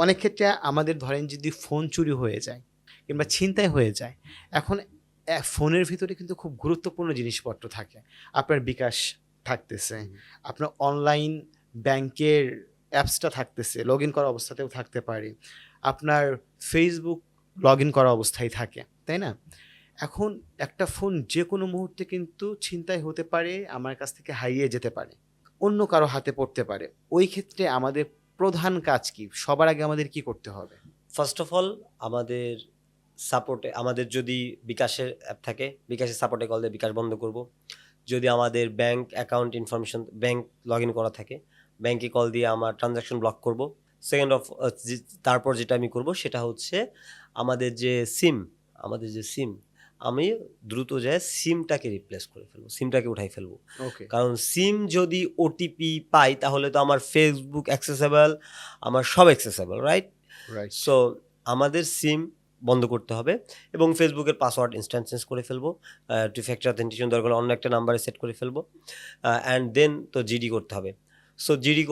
অনেক ক্ষেত্রে আমাদের ধরেন যদি ফোন চুরি হয়ে যায় কিংবা ছিনতাই হয়ে যায়, এখন ফোনের ভিতরে কিন্তু খুব গুরুত্বপূর্ণ জিনিসপত্র থাকে। আপনার বিকাশ থাকতেছে, আপনার অনলাইন ব্যাংকের অ্যাপসটা থাকতেছে, লগ ইন করা অবস্থাতেও থাকতে পারে, আপনার ফেসবুক লগ ইন করা অবস্থায় থাকে, তাই না? এখন একটা ফোন যে কোনো মুহূর্তে কিন্তু ছিনতাই হতে পারে, আমার কাছ থেকে হারিয়ে যেতে পারে, অন্য কারো হাতে পড়তে পারে। ওই ক্ষেত্রে আমাদের প্রধান কাজ কি? সবার আগে আমাদের কি করতে হবে? ফার্স্ট অফ অল আমাদের সাপোর্টে, আমাদের যদি বিকাশের অ্যাপ থাকে, বিকাশের সাপোর্টে কল দিয়ে বিকাশ বন্ধ করব। যদি আমাদের bank account information, bank log in করা থাকে, ব্যাংকে কল দিয়ে আমার ট্রানজাকশন ব্লক করব। সেকেন্ড অফ, তারপর যেটা আমি করব সেটা হচ্ছে আমাদের যে সিম, আমাদের যে সিম, আমি দ্রুত যায় সিমটাকে রিপ্লেস করে ফেলবো, সিমটাকে উঠাই ফেলবো। ওকে। কারণ সিম যদি ওটিপি পাই তাহলে তো আমার ফেসবুক অ্যাক্সেসেবল, আমার সব অ্যাক্সেসেবল, রাইট? রাইট। সো আমাদের সিম বন্ধ করতে হবে এবং ফেসবুকের পাসওয়ার্ড ইনস্ট্যান্ট চেঞ্জ করে ফেলবো, টু ফ্যাক্টর অথেন্টিকেশন দরকার অন্য একটা নাম্বারে সেট করে ফেলবো, অ্যান্ড দেন তো জিডি করতে হবে। সো জিডি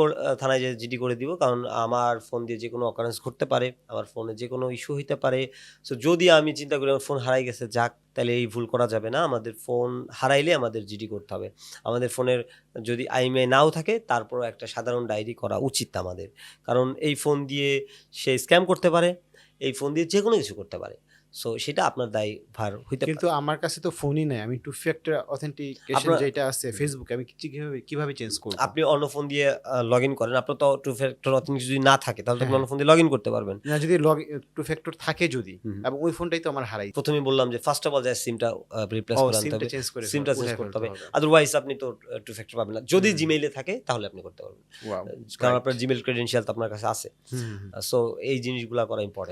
থানায় যে জিডি করে দিব, কারণ আমার ফোন দিয়ে যে কোনো অকারেন্স ঘটতে পারে, আমার ফোনে যে কোনো ইস্যু হইতে পারে। সো যদি আমি চিন্তা করি আমার ফোন হারাই গেছে, যাক, তাহলে এই ভুল করা যাবে না, আমাদের ফোন হারাইলে আমাদের জিডি করতে হবে। আমাদের ফোনের যদি আইএমআই নাও থাকে তারপরও একটা সাধারণ ডায়েরি করা উচিত আমাদের, কারণ এই ফোন দিয়ে সে স্ক্যাম করতে পারে, এই ফোন দিয়ে যে কোনো কিছু করতে পারে। সো সেটা আপনার দায়ভার হইতে কিন্তু পারে। আমার কাছে তো ফোনই নাই, আমি টু ফ্যাক্টর অথেন্টিকেশন আপনার যেটা আছে ফেসবুকে, আমি কিভাবে চেঞ্জ করব? আপনি অন্য ফোন দিয়ে লগ ইন করেন, আপনার তো টু ফ্যাক্টর অথেন্টিকেশন যদি না থাকে তাহলে তো হ্যাঁ আপনি হ্যাঁ, অন্য ফোন দিয়ে লগ ইন করতে পারবেন। না যদি টু ফ্যাক্টর থাকে যদি, হুম। এবং ওই ফোনটাই তো আমার হারাই। প্রথমেই বললাম যে ফার্স্ট অফ অল যায় সিমটা রিপ্লেস ও, করে আনতে সিমটা হবে, চেঞ্জ করে সিমটা চেঞ্জ উঠায় করতে ফেলতে হবে, হবে। আদারওয়াইজ আপনি তো টু ফ্যাক্টর পাবেন না। যদি হুম। জিমেইলে থাকে তাহলে আপনি করতে পারবেন, ওয়াও। কারণ রাইট। আপনার জিমেইল ক্রেডেনশিয়াল তো আপনার কাছে আছে। হুম হুম হুম। সো এই জিনিসগুলো করা ইম্পর্টেন্ট।